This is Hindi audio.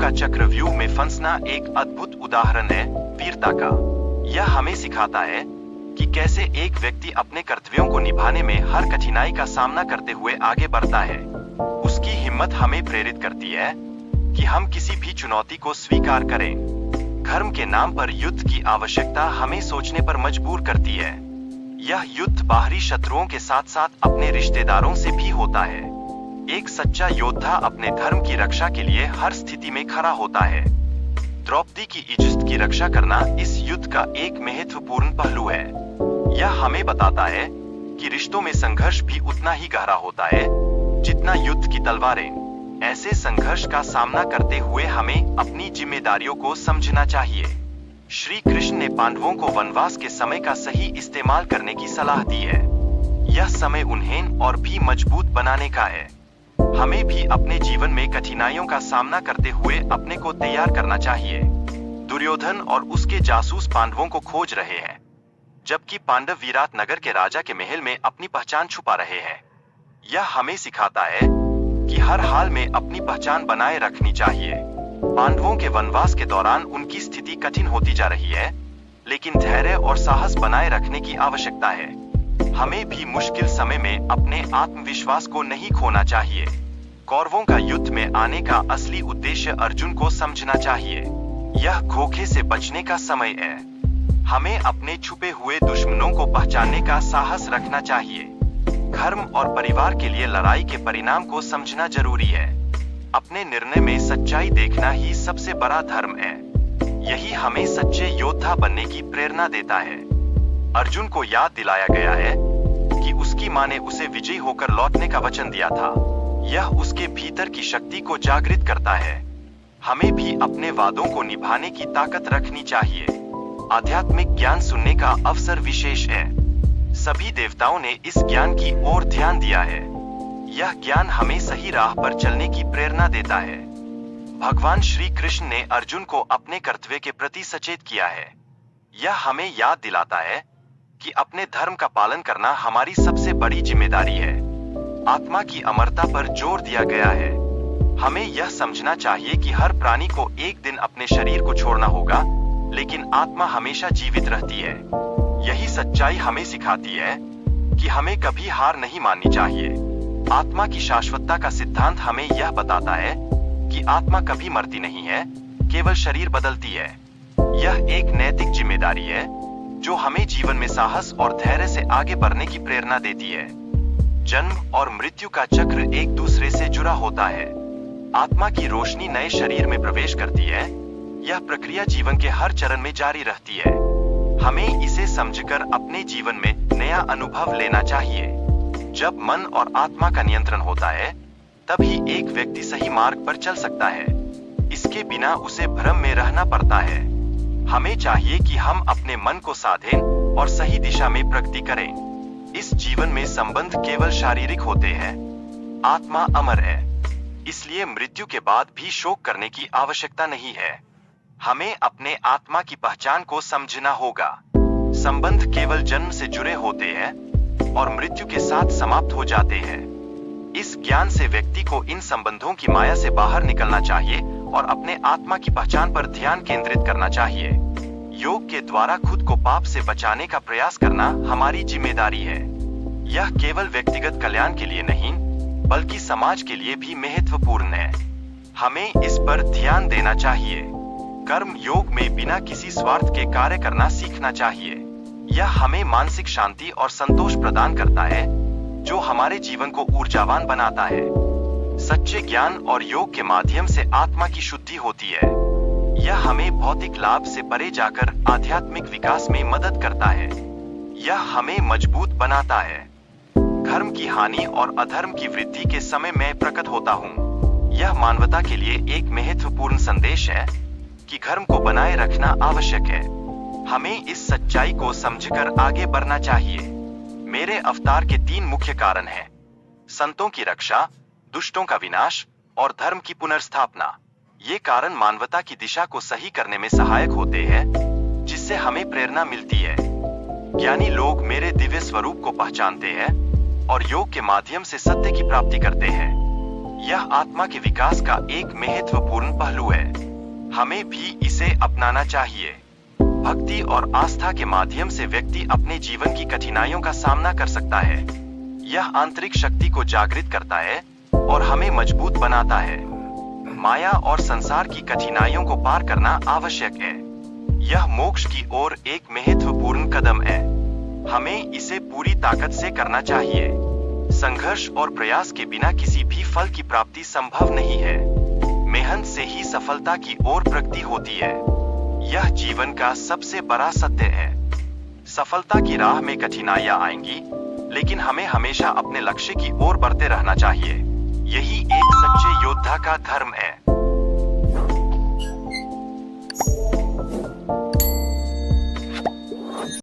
का चक्रव्यूह में फंसना एक अद्भुत उदाहरण है वीरता का। यह हमें सिखाता है कि कैसे एक व्यक्ति अपने कर्तव्यों को निभाने में हर कठिनाई का सामना करते हुए आगे बढ़ता है। उसकी हिम्मत हमें प्रेरित करती है कि हम किसी भी चुनौती को स्वीकार करें। धर्म के नाम पर युद्ध की आवश्यकता हमें सोचने पर मजबूर करती है। यह युद्ध बाहरी शत्रुओं के साथ साथ अपने रिश्तेदारों से भी होता है। एक सच्चा योद्धा अपने धर्म की रक्षा के लिए हर स्थिति में खड़ा होता है। द्रौपदी की इज्जत की रक्षा करना इस युद्ध का एक महत्वपूर्ण पहलू है। यह हमें बताता है कि रिश्तों में संघर्ष भी उतना ही गहरा होता है जितना युद्ध की तलवारें। ऐसे संघर्ष का सामना करते हुए हमें अपनी जिम्मेदारियों को समझना चाहिए। श्री कृष्ण ने पांडवों को वनवास के समय का सही इस्तेमाल करने की सलाह दी है। यह समय उन्हें और भी मजबूत बनाने का है। हमें भी अपने जीवन में कठिनाइयों का सामना करते हुए अपने को तैयार करना चाहिए। दुर्योधन और उसके जासूस पांडवों को खोज रहे हैं, जबकि पांडव विराट नगर के राजा के महल में अपनी पहचान छुपा रहे हैं। यह हमें सिखाता है कि हर हाल में अपनी पहचान बनाए रखनी चाहिए। पांडवों के वनवास के दौरान उनकी स्थिति कठिन होती जा रही है, लेकिन धैर्य और साहस बनाए रखने की आवश्यकता है। हमें भी मुश्किल समय में अपने आत्मविश्वास को नहीं खोना चाहिए। कौरवों का युद्ध में आने का असली उद्देश्य अर्जुन को समझना चाहिए। यह धोखे से बचने का समय है। हमें अपने छुपे हुए दुश्मनों को पहचानने का साहस रखना चाहिए। धर्म और परिवार के लिए लड़ाई के परिणाम को समझना जरूरी है। अपने निर्णय में सच्चाई देखना ही सबसे बड़ा धर्म है। यही हमें सच्चे योद्धा बनने की प्रेरणा देता है। अर्जुन को याद दिलाया गया है कि उसकी मां ने उसे विजयी होकर लौटने का वचन दिया था। यह उसके भीतर की शक्ति को जागृत करता है। हमें भी अपने वादों को निभाने की ताकत रखनी चाहिए। आध्यात्मिक ज्ञान सुनने का अवसर विशेष है। सभी देवताओं ने इस ज्ञान की ओर ध्यान दिया है। यह ज्ञान हमें सही राह पर चलने की प्रेरणा देता है। भगवान श्री कृष्ण ने अर्जुन को अपने कर्तव्य के प्रति सचेत किया है। यह हमें याद दिलाता है कि अपने धर्म का पालन करना हमारी सबसे बड़ी जिम्मेदारी है। आत्मा की अमरता पर जोर दिया गया है। हमें यह समझना चाहिए कि हर प्राणी को एक दिन अपने शरीर को छोड़ना होगा, लेकिन आत्मा हमेशा जीवित रहती है। यही सच्चाई हमें सिखाती है कि हमें कभी हार नहीं माननी चाहिए। आत्मा की शाश्वतता का सिद्धांत हमें यह बताता है कि आत्मा कभी मरती नहीं है, केवल शरीर बदलती है। यह एक नैतिक जिम्मेदारी है जो हमें जीवन में साहस और धैर्य से आगे बढ़ने की प्रेरणा देती है। जन्म और मृत्यु का चक्र एक दूसरे से जुड़ा होता है। आत्मा की रोशनी नए शरीर में प्रवेश करती है। यह प्रक्रिया जीवन के हर चरण में जारी रहती है। हमें इसे समझकर अपने जीवन में नया अनुभव लेना चाहिए। जब मन और आत्मा का नियंत्रण होता है, तभी एक व्यक्ति सही मार्ग पर चल सकता है। इसके बिना उसे भ्रम में रहना पड़ता है। हमें चाहिए कि हम अपने मन को साधें और सही दिशा में प्रगति करें। इस जीवन में संबंध केवल शारीरिक होते हैं, आत्मा अमर है। इसलिए मृत्यु के बाद भी शोक करने की आवश्यकता नहीं है। हमें अपने आत्मा की पहचान को समझना होगा। संबंध केवल जन्म से जुड़े होते हैं और मृत्यु के साथ समाप्त हो जाते हैं। इस ज्ञान से व्यक्ति को इन संबंधों की माया से बाहर निकलना चाहिए और अपने आत्मा की पहचान पर ध्यान केंद्रित करना चाहिए। योग के द्वारा खुद को पाप से बचाने का प्रयास करना हमारी जिम्मेदारी है। यह केवल व्यक्तिगत कल्याण के लिए नहीं, बल्कि समाज के लिए भी महत्वपूर्ण है। हमें इस पर ध्यान देना चाहिए। कर्म योग में बिना किसी स्वार्थ के कार्य करना सीखना चाहिए। यह हमें मानसिक शांति और संतोष प्रदान करता है, जो हमारे जीवन को ऊर्जावान बनाता है। सच्चे ज्ञान और योग के माध्यम से आत्मा की शुद्धि होती है। यह हमें भौतिक लाभ से परे जाकर आध्यात्मिक विकास में मदद करता है। यह हमें मजबूत बनाता है। धर्म की हानि और अधर्म की वृद्धि के समय मैं प्रकट होता हूँ। यह मानवता के लिए एक महत्वपूर्ण संदेश है कि धर्म को बनाए रखना आवश्यक है। हमें इस सच्चाई को समझकर आगे बढ़ना चाहिए। मेरे अवतार के 3 मुख्य कारण हैं: संतों की रक्षा, दुष्टों का विनाश और धर्म की पुनर्स्थापना। ये कारण मानवता की दिशा को सही करने में सहायक होते हैं, जिससे हमें प्रेरणा मिलती है। ज्ञानी लोग मेरे दिव्य स्वरूप को पहचानते हैं और योग के माध्यम से सत्य की प्राप्ति करते हैं। यह आत्मा के विकास का एक महत्वपूर्ण पहलू है। हमें भी इसे अपनाना चाहिए। भक्ति और आस्था के माध्यम से व्यक्ति अपने जीवन की कठिनाइयों का सामना कर सकता है। यह आंतरिक शक्ति को जागृत करता है और हमें मजबूत बनाता है। माया और संसार की कठिनाइयों को पार करना आवश्यक है। यह मोक्ष की ओर एक महत्वपूर्ण कदम है। हमें इसे पूरी ताकत से करना चाहिए। संघर्ष और प्रयास के बिना किसी भी फल की प्राप्ति संभव नहीं है। मेहनत से ही सफलता की ओर प्रगति होती है। यह जीवन का सबसे बड़ा सत्य है। सफलता की राह में कठिनाइयां आएंगी, लेकिन हमें हमेशा अपने लक्ष्य की ओर बढ़ते रहना चाहिए। यही एक सच्चे योद्धा का धर्म है।